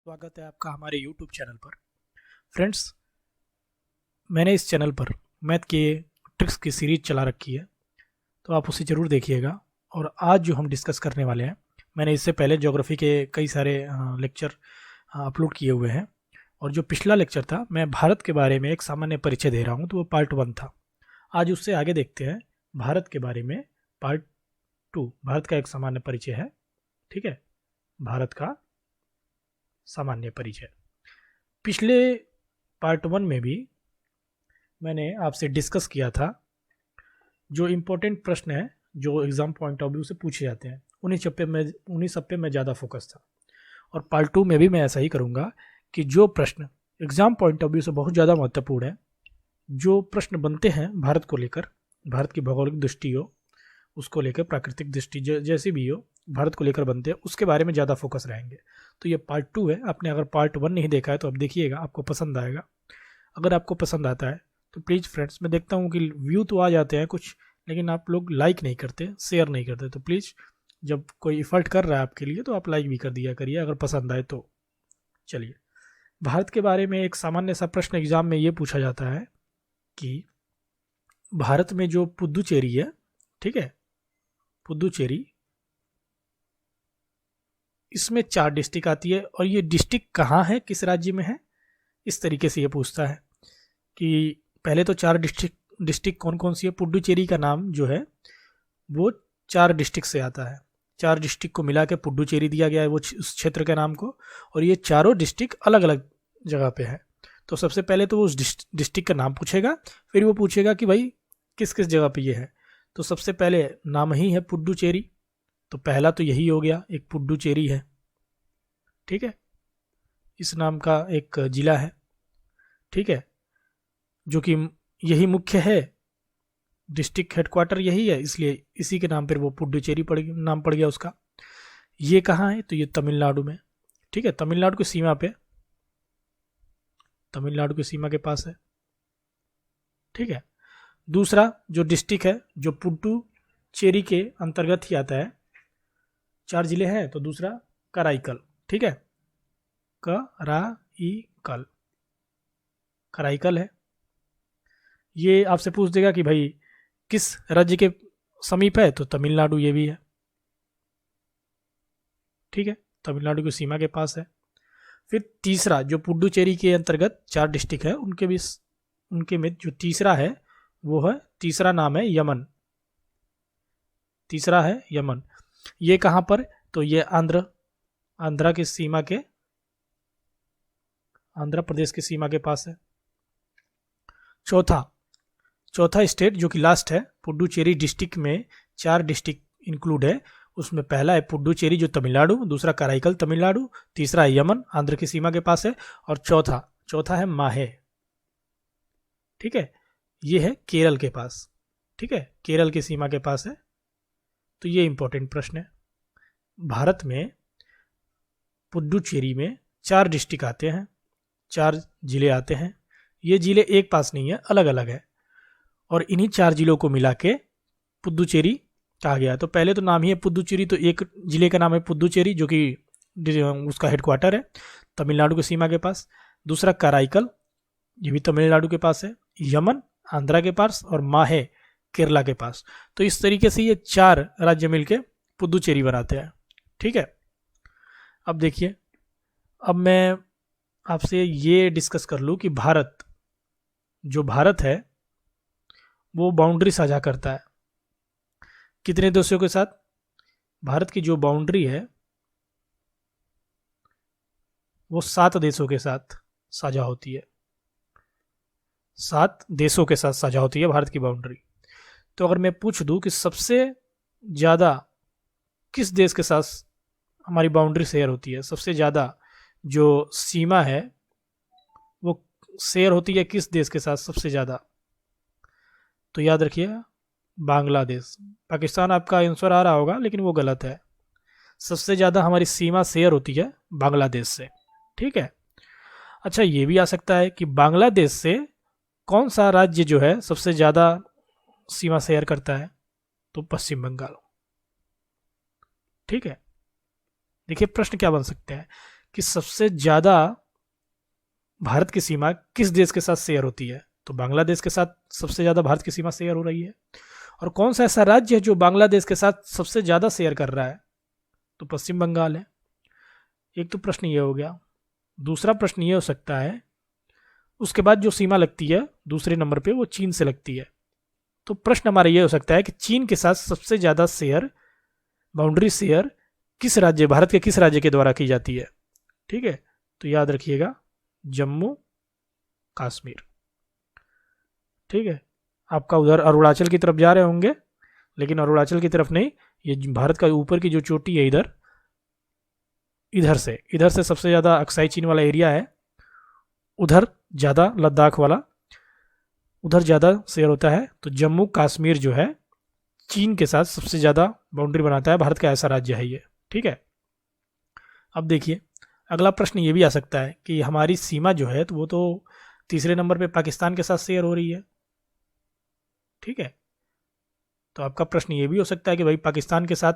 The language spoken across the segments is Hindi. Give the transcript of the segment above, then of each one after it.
स्वागत है आपका हमारे YouTube चैनल पर। फ्रेंड्स, मैंने इस चैनल पर मैथ के ट्रिक्स की सीरीज चला रखी है, तो आप उसे ज़रूर देखिएगा। और आज जो हम डिस्कस करने वाले हैं, मैंने इससे पहले ज्योग्राफी के कई सारे लेक्चर अपलोड किए हुए हैं। और जो पिछला लेक्चर था, मैं भारत के बारे में एक सामान्य परिचय दे रहा हूँ, तो वो पार्ट 1 था। आज उससे आगे देखते हैं भारत के बारे में, पार्ट 2। भारत का एक सामान्य परिचय है, ठीक है, भारत का सामान्य परिचय। पिछले पार्ट 1 में भी मैंने आपसे डिस्कस किया था जो इम्पोर्टेंट प्रश्न है जो एग्ज़ाम पॉइंट ऑफ व्यू से पूछे जाते हैं, उन्हीं सब पे मैं ज़्यादा फोकस था। और पार्ट 2 में भी मैं ऐसा ही करूँगा कि जो प्रश्न एग्ज़ाम पॉइंट ऑफ व्यू से बहुत ज़्यादा महत्वपूर्ण है, जो प्रश्न बनते हैं भारत को लेकर, भारत की भौगोलिक दृष्टि हो, उसको लेकर प्राकृतिक दृष्टि जैसी भी हो, भारत को लेकर बनते हैं, उसके बारे में ज़्यादा फोकस रहेंगे। तो ये पार्ट 2 है। आपने अगर पार्ट 1 नहीं देखा है तो आप देखिएगा, आपको पसंद आएगा। अगर आपको पसंद आता है तो प्लीज़ फ्रेंड्स, मैं देखता हूँ कि व्यू तो आ जाते हैं कुछ, लेकिन आप लोग लाइक नहीं करते, शेयर नहीं करते। तो प्लीज़, जब कोई इफ़र्ट कर रहा है आपके लिए तो आप लाइक भी कर दिया करिए अगर पसंद आए तो। चलिए, भारत के बारे में एक सामान्य सा प्रश्न एग्जाम में ये पूछा जाता है कि भारत में जो पुदुचेरी है, ठीक है, पुदुचेरी, इसमें 4 डिस्ट्रिक्ट आती है और ये डिस्ट्रिक्ट कहाँ है, किस राज्य में है, इस तरीके से ये पूछता है कि पहले तो 4 डिस्ट्रिक्ट कौन कौन सी है। पुडुचेरी का नाम जो है वो 4 डिस्ट्रिक्ट से आता है। 4 डिस्ट्रिक्ट को मिला के पुडुचेरी दिया गया है वो उस क्षेत्र के नाम को, और ये चारों डिस्ट्रिक्ट अलग अलग जगह पे है। तो सबसे पहले तो वो उस डिस्ट्रिक्ट का नाम पूछेगा, फिर वो पूछेगा कि भाई किस किस जगह पे ये है। तो सबसे पहले नाम ही है पुडुचेरी, तो पहला तो यही हो गया, एक पुडुचेरी है, ठीक है, इस नाम का एक जिला है, ठीक है, जो कि यही मुख्य है, डिस्ट्रिक्ट हेडक्वार्टर यही है, इसलिए इसी के नाम पर वो पुडुचेरी नाम पड़ गया उसका। ये कहाँ है, तो ये तमिलनाडु में, ठीक है, तमिलनाडु की सीमा पे, तमिलनाडु की सीमा के पास है, ठीक है। दूसरा जो डिस्ट्रिक्ट है जो पुडुचेरी के अंतर्गत ही आता है, 4 जिले हैं, तो दूसरा कराईकल, ठीक है, कराईकल, कराईकल है। ये आपसे पूछ देगा कि भाई किस राज्य के समीप है, तो तमिलनाडु ये भी है, ठीक है, तमिलनाडु की सीमा के पास है। फिर तीसरा जो पुडुचेरी के अंतर्गत 4 डिस्ट्रिक्ट है, उनके में जो तीसरा है वो है, तीसरा नाम है यमन, तीसरा है यमन। ये कहाँ पर, तो ये आंध्रा की सीमा के, आंध्र प्रदेश की सीमा के पास है। चौथा स्टेट जो कि लास्ट है, पुडुचेरी डिस्ट्रिक्ट में 4 डिस्ट्रिक्ट इंक्लूड है, उसमें पहला है पुडुचेरी जो तमिलनाडु, दूसरा कराईकल तमिलनाडु, तीसरा है यमन आंध्र की सीमा के पास है, और चौथा है माहे, ठीक है, ये है केरल के पास, ठीक है, केरल की सीमा के पास है। तो ये इंपॉर्टेंट प्रश्न है। भारत में पुडुचेरी में 4 डिस्ट्रिक्ट आते हैं, 4 जिले आते हैं। ये जिले एक पास नहीं है, अलग अलग है, और इन्हीं 4 जिलों को मिला के पुदुचेरी कहा गया। तो पहले तो नाम ही है पुदुचेरी, तो एक जिले का नाम है पुदुचेरी जो कि उसका हेडक्वार्टर है तमिलनाडु की सीमा के पास। दूसरा कराईकल, ये भी तमिलनाडु के पास है। यमन आंध्रा के पास, और माहे केरला के पास। तो इस तरीके से ये 4 राज्य मिलके पुदुचेरी बनाते हैं, ठीक है। अब देखिए, अब मैं आपसे ये डिस्कस कर लूँ कि भारत है वो बाउंड्री साझा करता है कितने देशों के साथ। भारत की जो बाउंड्री है वो 7 देशों के साथ साझा होती है, 7 देशों के साथ साझा होती है भारत की बाउंड्री। तो अगर मैं पूछ दूं कि सबसे ज़्यादा किस देश के साथ हमारी बाउंड्री शेयर होती है, सबसे ज़्यादा जो सीमा है वो शेयर होती है किस देश के साथ सबसे ज़्यादा, तो याद रखिएगा बांग्लादेश। पाकिस्तान आपका आंसर आ रहा होगा, लेकिन वो गलत है। सबसे ज़्यादा हमारी सीमा शेयर होती है बांग्लादेश से, ठीक है। अच्छा, ये भी आ सकता है कि बांग्लादेश से कौन सा राज्य जो है सबसे ज़्यादा सीमा शेयर करता है, तो पश्चिम बंगाल, ठीक है। देखिए प्रश्न क्या बन सकते हैं कि सबसे ज़्यादा भारत की सीमा किस देश के साथ शेयर होती है, तो बांग्लादेश के साथ सबसे ज़्यादा भारत की सीमा शेयर हो रही है। और कौन सा ऐसा राज्य है जो बांग्लादेश के साथ सबसे ज़्यादा शेयर कर रहा है, तो पश्चिम बंगाल है। एक तो प्रश्न ये हो गया। दूसरा प्रश्न ये हो सकता है, उसके बाद जो सीमा लगती है दूसरे नंबर पे वो चीन से लगती है, तो प्रश्न हमारा ये हो सकता है कि चीन के साथ सबसे ज़्यादा शेयर, बाउंड्री शेयर किस राज्य, भारत के किस राज्य के द्वारा की जाती है। ठीक है, तो याद रखिएगा जम्मू कश्मीर। ठीक है, आपका उधर अरुणाचल की तरफ जा रहे होंगे, लेकिन अरुणाचल की तरफ नहीं, ये भारत का ऊपर की जो चोटी है इधर, इधर से सबसे ज़्यादा अक्साई चीन वाला एरिया है, उधर ज़्यादा लद्दाख वाला, उधर ज़्यादा शेयर होता है। तो जम्मू कश्मीर जो है चीन के साथ सबसे ज़्यादा बाउंड्री बनाता है, भारत का ऐसा राज्य है ये। ठीक है, अब देखिए अगला प्रश्न ये भी आ सकता है कि हमारी सीमा जो है तो वो तो तीसरे नंबर पे पाकिस्तान के साथ शेयर हो रही है। ठीक है, तो आपका प्रश्न ये भी हो सकता है कि भाई पाकिस्तान के साथ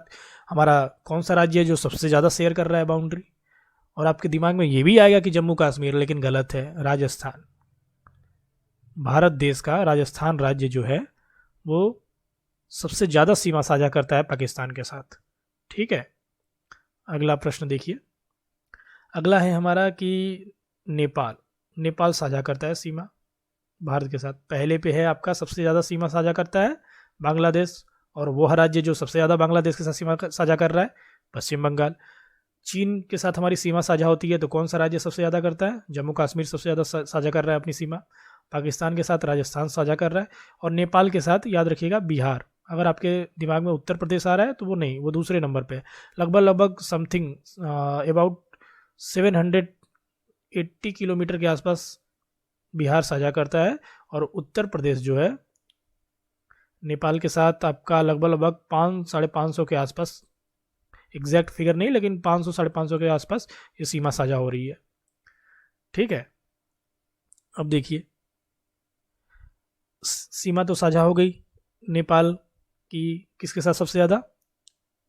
हमारा कौन सा राज्य है जो सबसे ज़्यादा शेयर कर रहा है बाउंड्री, और आपके दिमाग में ये भी आएगा कि जम्मू कश्मीर, लेकिन गलत है, राजस्थान। भारत देश का राजस्थान राज्य जो है वो सबसे ज़्यादा सीमा साझा करता है पाकिस्तान के साथ। ठीक है, अगला प्रश्न देखिए। अगला है हमारा कि नेपाल साझा करता है सीमा भारत के साथ। पहले पे है आपका सबसे ज़्यादा सीमा साझा करता है बांग्लादेश, और वह राज्य जो सबसे ज़्यादा बांग्लादेश के साथ सीमा साझा कर रहा है पश्चिम बंगाल। चीन के साथ हमारी सीमा साझा होती है, तो कौन सा राज्य सबसे ज़्यादा करता है, जम्मू कश्मीर सबसे ज़्यादा साझा कर रहा है अपनी सीमा। पाकिस्तान के साथ राजस्थान साझा कर रहा है, और नेपाल के साथ याद रखिएगा बिहार। अगर आपके दिमाग में उत्तर प्रदेश आ रहा है तो वो नहीं, वो दूसरे नंबर पे है। लगभग समथिंग अबाउट 780 किलोमीटर के आसपास बिहार साझा करता है, और उत्तर प्रदेश जो है नेपाल के साथ आपका लगभग 500-550 के आसपास, एग्जैक्ट फिगर नहीं लेकिन 500-550 के आसपास ये सीमा साझा हो रही है। ठीक है, अब देखिए सीमा तो साझा हो गई नेपाल की किसके साथ सबसे ज़्यादा,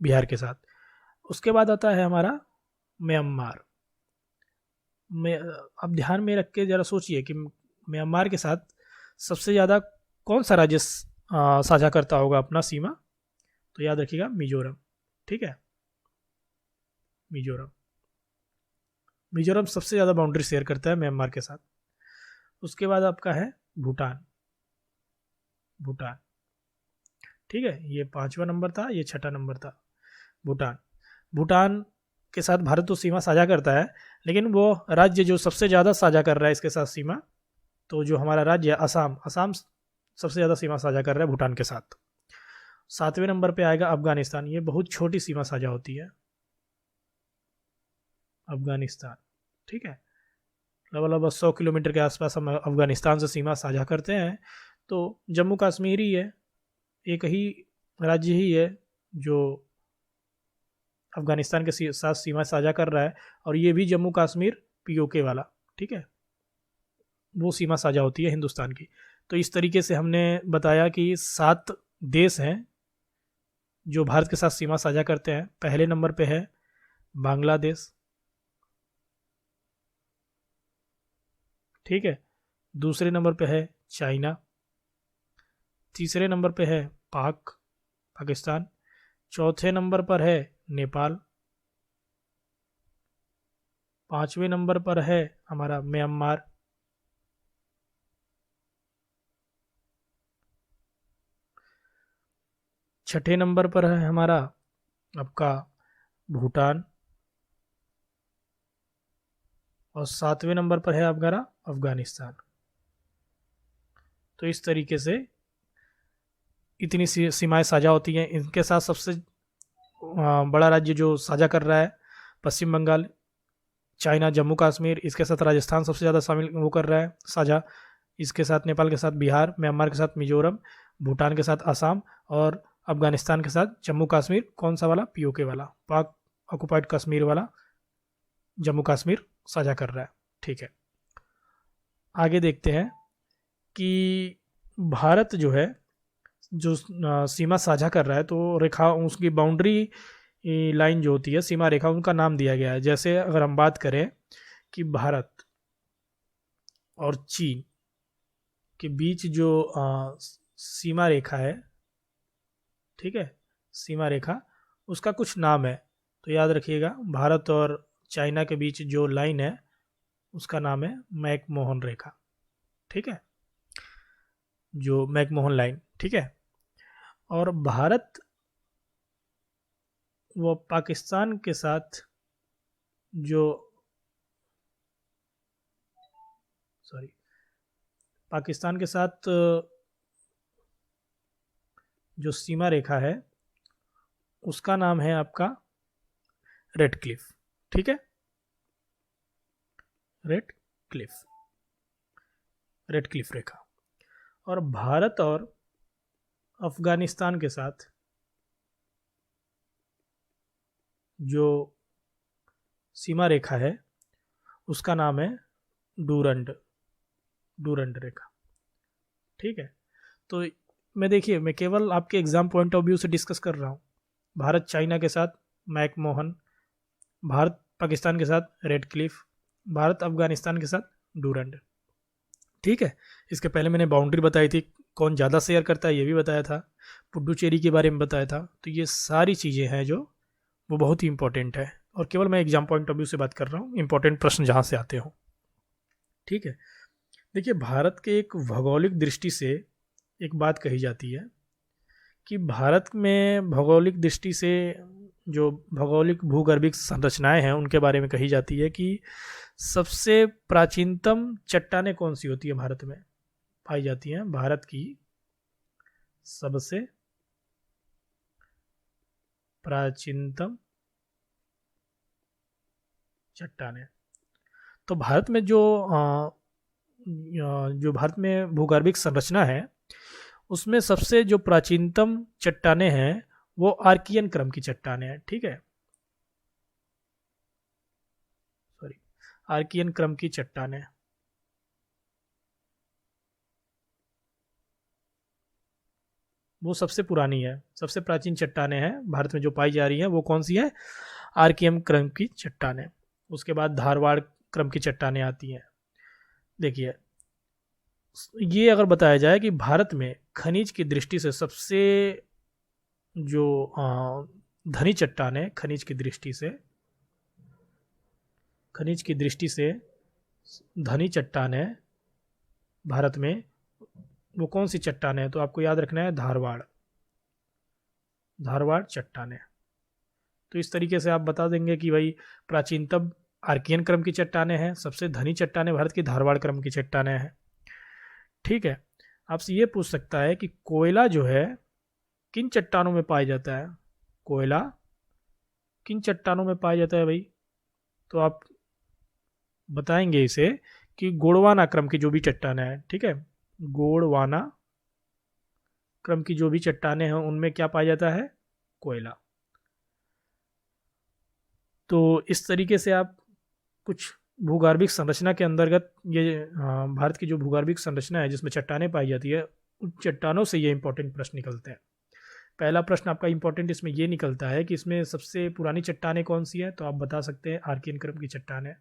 बिहार के साथ। उसके बाद आता है हमारा म्यांमार में। अब ध्यान में रख के ज़रा सोचिए कि म्यांमार के साथ सबसे ज़्यादा कौन सा राज्य साझा करता होगा अपना सीमा, तो याद रखिएगा मिजोरम। ठीक है, मिजोरम सबसे ज़्यादा बाउंड्री शेयर करता है म्यांमार के साथ। उसके बाद आपका है भूटान। ठीक है, ये 5वां नंबर था, ये 6ठा नंबर था। भूटान के साथ भारत तो सीमा साझा करता है, लेकिन वो राज्य जो सबसे ज़्यादा साझा कर रहा है इसके साथ सीमा, तो जो हमारा राज्य है असम सबसे ज़्यादा सीमा साझा कर रहा है भूटान के साथ। 7वें नंबर पे आएगा अफगानिस्तान। ये बहुत छोटी सीमा साझा होती है अफगानिस्तान। ठीक है, लगभग 100 किलोमीटर के आसपास हम अफगानिस्तान से सीमा साझा करते हैं। तो जम्मू कश्मीर ही है, एक ही राज्य ही है जो अफगानिस्तान के साथ सीमा साझा कर रहा है, और ये भी जम्मू कश्मीर पीओके वाला। ठीक है, वो सीमा साझा होती है हिंदुस्तान की। तो इस तरीके से हमने बताया कि 7 देश हैं जो भारत के साथ सीमा साझा करते हैं। पहले नंबर पे है बांग्लादेश। ठीक है, दूसरे नंबर पे है चाइना। तीसरे नंबर पे है पाकिस्तान। चौथे नंबर पर है नेपाल। 5वें नंबर पर है हमारा म्यांमार। छठे नंबर पर है हमारा आपका भूटान, और 7वें नंबर पर है आपका अफगानिस्तान। तो इस तरीके से इतनी सीमाएं साझा होती हैं। इनके साथ सबसे बड़ा राज्य जो साझा कर रहा है पश्चिम बंगाल, चाइना जम्मू कश्मीर, इसके साथ राजस्थान सबसे ज़्यादा शामिल वो कर रहा है साझा, इसके साथ नेपाल के साथ बिहार, म्यांमार के साथ मिजोरम, भूटान के साथ असम, और अफगानिस्तान के साथ जम्मू कश्मीर। कौन सा वाला, पीओके वाला, पाक ऑक्युपाइड कश्मीर वाला जम्मू कश्मीर साझा कर रहा है। ठीक है, आगे देखते हैं कि भारत जो है जो सीमा साझा कर रहा है, तो रेखा उसकी बाउंड्री ये लाइन जो होती है सीमा रेखा, उनका नाम दिया गया है। जैसे अगर हम बात करें कि भारत और चीन के बीच जो सीमा रेखा है, ठीक है, सीमा रेखा, उसका कुछ नाम है। तो याद रखिएगा, भारत और चाइना के बीच जो लाइन है उसका नाम है मैकमोहन रेखा, ठीक है, जो मैकमोहन लाइन, ठीक है। और भारत व पाकिस्तान के साथ जो, सॉरी, पाकिस्तान के साथ जो सीमा रेखा है उसका नाम है आपका रेड क्लिफ, ठीक है, रेड क्लिफ, रेड क्लिफ रेखा। और भारत और अफगानिस्तान के साथ जो सीमा रेखा है उसका नाम है डूरंड, डूरंड रेखा, ठीक है। तो मैं, देखिए, मैं केवल आपके एग्जाम पॉइंट ऑफ व्यू से डिस्कस कर रहा हूँ। भारत चाइना के साथ मैकमोहन, भारत पाकिस्तान के साथ रेड क्लिफ, भारत अफगानिस्तान के साथ डूरंड, ठीक है। इसके पहले मैंने बाउंड्री बताई थी, कौन ज़्यादा शेयर करता है ये भी बताया था, पुडुचेरी के बारे में बताया था। तो ये सारी चीज़ें हैं जो वो बहुत ही इंपॉर्टेंट है, और केवल मैं एग्जाम पॉइंट ऑफ व्यू से बात कर रहा हूँ, इंपॉर्टेंट प्रश्न जहाँ से आते हो, ठीक है। देखिए, भारत के एक भौगोलिक दृष्टि से एक बात कही जाती है कि भारत में भौगोलिक दृष्टि से जो भौगोलिक भूगर्भिक संरचनाएं हैं उनके बारे में कही जाती है कि सबसे प्राचीनतम चट्टानें कौन सी होती है भारत में पाई जाती हैं। भारत की सबसे प्राचीनतम चट्टानें, तो भारत में जो भारत में भूगर्भिक संरचना है उसमें सबसे जो प्राचीनतम चट्टानें हैं वो आर्कियन क्रम की चट्टानें हैं, ठीक है, सॉरी, आर्कियन क्रम की चट्टानें, वो सबसे पुरानी है, सबसे प्राचीन चट्टानें हैं भारत में जो पाई जा रही हैं। वो कौन सी है? आर्कियन क्रम की चट्टानें। उसके बाद धारवाड़ क्रम की चट्टानें आती हैं। देखिए, ये अगर बताया जाए कि भारत में खनिज की दृष्टि से सबसे जो धनी चट्टानें, खनिज की दृष्टि से धनी चट्टानें भारत में वो कौन सी चट्टानें है? तो आपको याद रखना है धारवाड़ चट्टानें। तो इस तरीके से आप बता देंगे कि भाई प्राचीनतम आर्कियन क्रम की चट्टानें हैं, सबसे धनी चट्टानें भारत की धारवाड़ क्रम की चट्टानें हैं, ठीक है। आपसे ये पूछ सकता है कि कोयला जो है किन चट्टानों में पाया जाता है? कोयला किन चट्टानों में पाया जाता है भाई? तो आप बताएंगे इसे कि गोंडवाना क्रम की जो भी चट्टानें हैं, ठीक है, गोंडवाना क्रम की जो भी चट्टानें हैं उनमें क्या पाया जाता है? कोयला। तो इस तरीके से आप कुछ भूगर्भिक संरचना के अंतर्गत ये भारत की जो भूगर्भिक संरचना है जिसमें चट्टानें पाई जाती है उन चट्टानों से ये इंपॉर्टेंट प्रश्न निकलते हैं। पहला प्रश्न आपका इंपॉर्टेंट इसमें ये निकलता है कि इसमें सबसे पुरानी चट्टानें कौन सी है? तो आप बता सकते हैं आर्कियन क्रम की चट्टानें।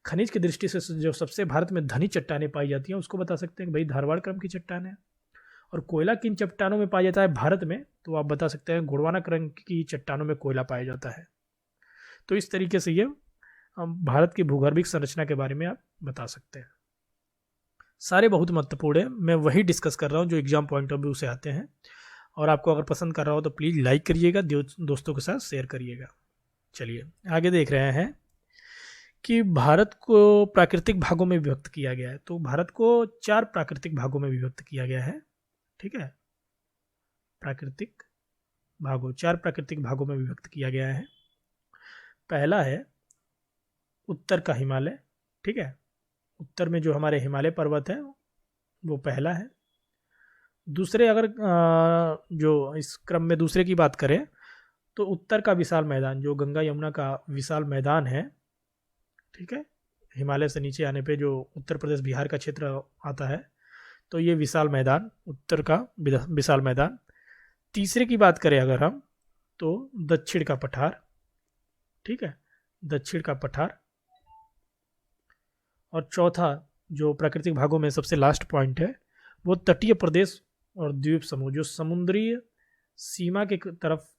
खनिज की दृष्टि से जो सबसे भारत में धनी चट्टानें पाई जाती हैं उसको बता सकते हैं कि भाई धारवाड़ क्रम की चट्टानें। और कोयला किन चट्टानों में पाया जाता है भारत में? तो आप बता सकते हैं गोंडवाना क्रम की चट्टानों में कोयला पाया जाता है। तो इस तरीके से ये भारत की भूगर्भिक संरचना के बारे में आप बता सकते हैं। सारे बहुत महत्वपूर्ण है, मैं वही डिस्कस कर रहा हूँ जो एग्जाम पॉइंट ऑफ व्यू से आते हैं। और आपको अगर पसंद कर रहा हो तो प्लीज़ लाइक करिएगा, दोस्तों के साथ शेयर करिएगा। चलिए आगे देख रहे हैं कि भारत को प्राकृतिक भागों में विभक्त किया गया है। तो भारत को 4 प्राकृतिक भागों में विभक्त किया गया है, ठीक है, प्राकृतिक भागों, 4 प्राकृतिक भागों में विभक्त किया गया है। पहला है उत्तर का हिमालय, ठीक है, उत्तर में जो हमारे हिमालय पर्वत है वो पहला है। दूसरे, अगर जो इस क्रम में दूसरे की बात करें तो उत्तर का विशाल मैदान, जो गंगा यमुना का विशाल मैदान है, ठीक है, हिमालय से नीचे आने पे जो उत्तर प्रदेश बिहार का क्षेत्र आता है, तो ये विशाल मैदान, उत्तर का विशाल मैदान। तीसरे की बात करें अगर हम, तो दक्षिण का पठार, ठीक है, दक्षिण का पठार। और चौथा जो प्राकृतिक भागों में सबसे लास्ट पॉइंट है वो तटीय प्रदेश और द्वीप समूह, जो समुद्रीय सीमा के तरफ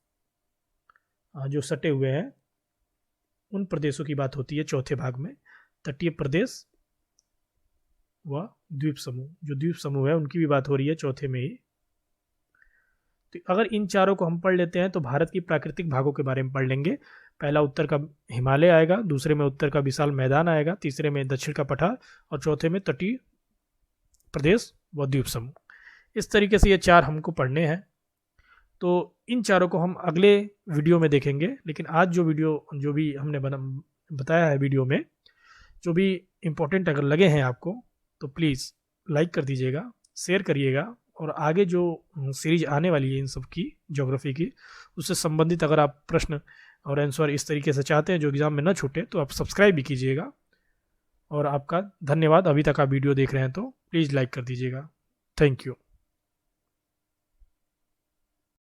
जो सटे हुए हैं उन प्रदेशों की बात होती है चौथे भाग में। तटीय प्रदेश व द्वीप समूह, जो द्वीप समूह है उनकी भी बात हो रही है चौथे में ही। तो अगर इन चारों को हम पढ़ लेते हैं तो भारत की प्राकृतिक भागों के बारे में पढ़ लेंगे। पहला उत्तर का हिमालय आएगा, दूसरे में उत्तर का विशाल मैदान आएगा, तीसरे में दक्षिण का पठार और चौथे में तटीय प्रदेश व द्वीप समूह। इस तरीके से ये चार हमको पढ़ने हैं। तो इन चारों को हम अगले वीडियो में देखेंगे। लेकिन आज जो भी हमने बताया है वीडियो में, जो भी इम्पोर्टेंट अगर लगे हैं आपको तो प्लीज़ लाइक कर दीजिएगा, शेयर करिएगा। और आगे जो सीरीज आने वाली है इन सब की, ज्योग्राफी की, उससे संबंधित अगर आप प्रश्न और आंसर इस तरीके से चाहते हैं जो एग्ज़ाम में ना छूटे तो आप सब्सक्राइब भी कीजिएगा। और आपका धन्यवाद, अभी तक आप वीडियो देख रहे हैं तो प्लीज़ लाइक कर दीजिएगा। Thank you.